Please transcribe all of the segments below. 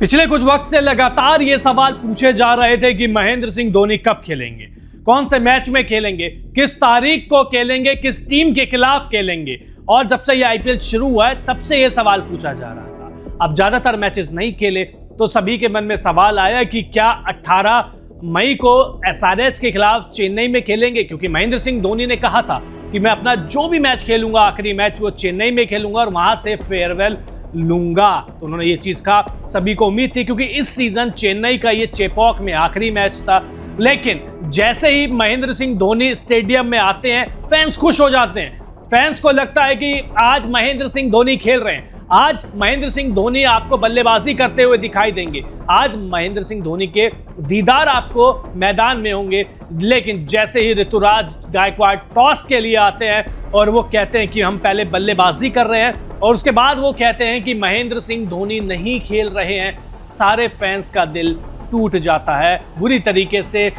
पिछले कुछ वक्त से लगातार ये सवाल पूछे जा रहे थे कि महेंद्र सिंह धोनी कब खेलेंगे, कौन से मैच में खेलेंगे, किस तारीख को खेलेंगे, किस टीम के खिलाफ खेलेंगे। और जब से ये आईपीएल शुरू हुआ है तब से ये सवाल पूछा जा रहा था। अब ज्यादातर मैचेस नहीं खेले तो सभी के मन में सवाल आया कि क्या 18 मई को एसआरएच के खिलाफ चेन्नई में खेलेंगे, क्योंकि महेंद्र सिंह धोनी ने कहा था कि मैं अपना जो भी मैच खेलूंगा आखिरी मैच वो चेन्नई में खेलूंगा और वहां से फेयरवेल लूंगा। तो उन्होंने ये चीज कहा, सभी को उम्मीद थी क्योंकि इस सीजन चेन्नई का ये चेपॉक में आखिरी मैच था। लेकिन जैसे ही महेंद्र सिंह धोनी स्टेडियम में आते हैं फैंस खुश हो जाते हैं। फैंस को लगता है कि आज महेंद्र सिंह धोनी खेल रहे हैं, आज महेंद्र सिंह धोनी आपको बल्लेबाजी करते हुए दिखाई देंगे, आज महेंद्र सिंह धोनी के दीदार आपको मैदान में होंगे। लेकिन जैसे ही ऋतुराज गायकवाड़ टॉस के लिए आते हैं और वो कहते हैं कि हम पहले बल्लेबाजी कर रहे हैं और उसके बाद वो कहते हैं कि महेंद्र सिंह धोनी नहीं खेल रहे हैं, सारे फैंस का दिल टूट जाता है बुरी तरीके से।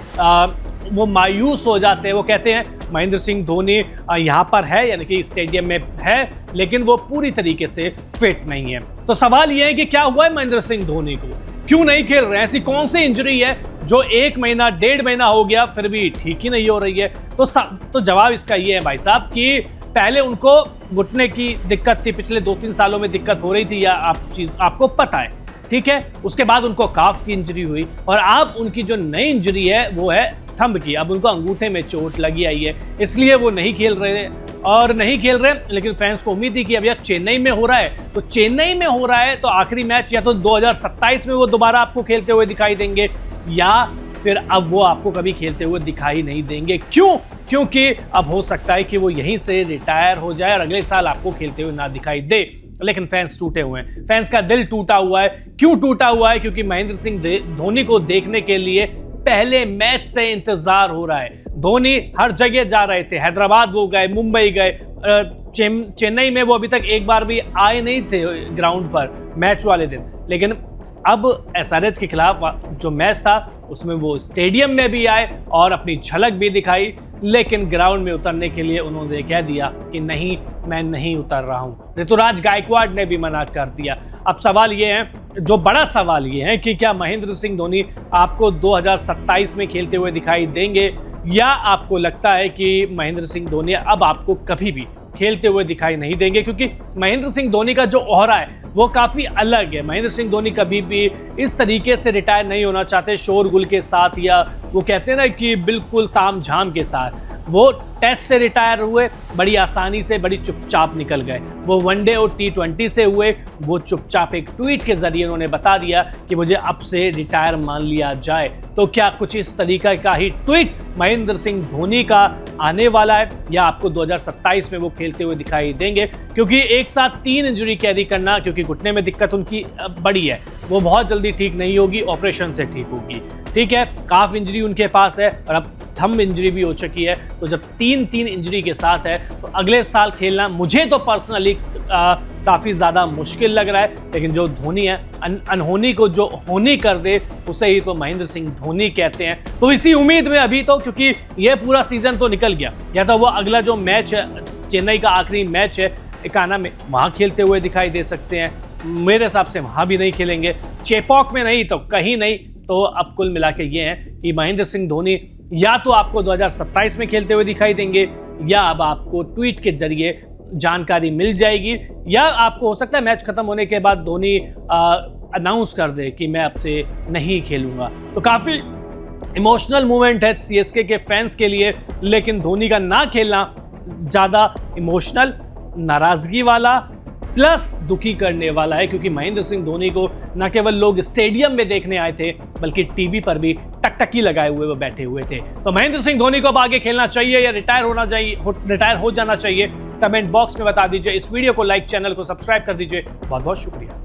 वो मायूस हो जाते हैं। वो कहते हैं महेंद्र सिंह धोनी यहाँ पर है, यानी कि स्टेडियम में है, लेकिन वो पूरी तरीके से फिट नहीं है। तो सवाल ये है कि क्या हुआ है महेंद्र सिंह धोनी को, क्यों नहीं खेल रहे हैं, ऐसी कौन सी इंजरी है जो 1 महीना 1.5 महीना हो गया फिर भी ठीक ही नहीं हो रही है। तो जवाब इसका ये है भाई साहब कि पहले उनको घुटने की दिक्कत थी, पिछले 2-3 सालों में दिक्कत हो रही थी, या आपको पता है, ठीक है। उसके बाद उनको काफ की इंजरी हुई और अब उनकी जो नई इंजरी है वो है थंब की। अब उनको अंगूठे में चोट लगी आई है, इसलिए वो नहीं खेल रहे। लेकिन फैंस को उम्मीद थी कि अब यार चेन्नई में हो रहा है, तो चेन्नई में हो रहा है तो आखिरी मैच या तो 2027 में वो दोबारा आपको खेलते हुए दिखाई देंगे, या फिर अब वो आपको कभी खेलते हुए दिखाई नहीं देंगे। क्यों? क्योंकि अब हो सकता है कि वो यहीं से रिटायर हो जाए और अगले साल आपको खेलते हुए ना दिखाई दे। लेकिन फैंस टूटे हुए हैं, फैंस का दिल टूटा हुआ है। क्यों टूटा हुआ है? क्योंकि महेंद्र सिंह धोनी को देखने के लिए पहले मैच से इंतजार हो रहा है। धोनी हर जगह जा रहे थे, हैदराबाद वो गए, मुंबई गए, चेन्नई में वो अभी तक एक बार भी आए नहीं थे ग्राउंड पर मैच वाले दिन। लेकिन अब एसआरएच के खिलाफ जो मैच था उसमें वो स्टेडियम में भी आए और अपनी झलक भी दिखाई, लेकिन ग्राउंड में उतरने के लिए उन्होंने कह दिया कि नहीं, मैं नहीं उतर रहा हूं। ऋतुराज गायकवाड़ ने भी मना कर दिया। अब सवाल ये है, जो बड़ा सवाल ये है कि क्या महेंद्र सिंह धोनी आपको 2027 में खेलते हुए दिखाई देंगे, या आपको लगता है कि महेंद्र सिंह धोनी अब आपको कभी भी खेलते हुए दिखाई नहीं देंगे? क्योंकि महेंद्र सिंह धोनी का जो ओहरा है वो काफ़ी अलग है। महेंद्र सिंह धोनी कभी भी इस तरीके से रिटायर नहीं होना चाहते शोरगुल के साथ, या वो कहते हैं ना कि बिल्कुल तामझाम के साथ। वो टेस्ट से रिटायर हुए, बड़ी आसानी से, बड़ी चुपचाप निकल गए। वो वनडे और T20 से हुए, वो चुपचाप एक ट्वीट के जरिए उन्होंने बता दिया कि मुझे अब से रिटायर मान लिया जाए। तो क्या कुछ इस तरीका का ही ट्वीट महेंद्र सिंह धोनी का आने वाला है, या आपको 2027 में वो खेलते हुए दिखाई देंगे? क्योंकि एक साथ 3 इंजरी कैरी करना, क्योंकि घुटने में दिक्कत उनकी बड़ी है, वो बहुत जल्दी ठीक नहीं होगी, ऑपरेशन से ठीक होगी, ठीक है। काफ इंजरी उनके पास है और अब थंब इंजरी भी हो चुकी है। तो जब 3 इंजरी के साथ है तो अगले साल खेलना मुझे तो पर्सनली काफ़ी ज़्यादा मुश्किल लग रहा है। लेकिन जो धोनी है, अनहोनी को जो होनी कर दे उसे ही तो महेंद्र सिंह धोनी कहते हैं। तो इसी उम्मीद में अभी तो, क्योंकि ये पूरा सीजन तो निकल गया, या तो वो अगला जो मैच है चेन्नई का आखिरी मैच है एकाना में, वहाँ खेलते हुए दिखाई दे सकते हैं। मेरे हिसाब से वहाँ भी नहीं खेलेंगे, चेपॉक में नहीं तो कहीं नहीं। तो अब कुल मिला के ये है कि महेंद्र सिंह धोनी या तो आपको 2027 में खेलते हुए दिखाई देंगे, या अब आपको ट्वीट के जरिए जानकारी मिल जाएगी, या आपको हो सकता है मैच खत्म होने के बाद धोनी अनाउंस कर दे कि मैं अब से नहीं खेलूंगा। तो काफ़ी इमोशनल मोमेंट है सीएसके के फैंस के लिए, लेकिन धोनी का ना खेलना ज़्यादा इमोशनल, नाराज़गी वाला प्लस दुखी करने वाला है। क्योंकि महेंद्र सिंह धोनी को न केवल लोग स्टेडियम में देखने आए थे, बल्कि टीवी पर भी टकटकी लगाए हुए वो बैठे हुए थे। तो महेंद्र सिंह धोनी को अब आगे खेलना चाहिए या रिटायर हो जाना चाहिए? कमेंट बॉक्स में बता दीजिए। इस वीडियो को लाइक, चैनल को सब्सक्राइब कर दीजिए। बहुत बहुत शुक्रिया।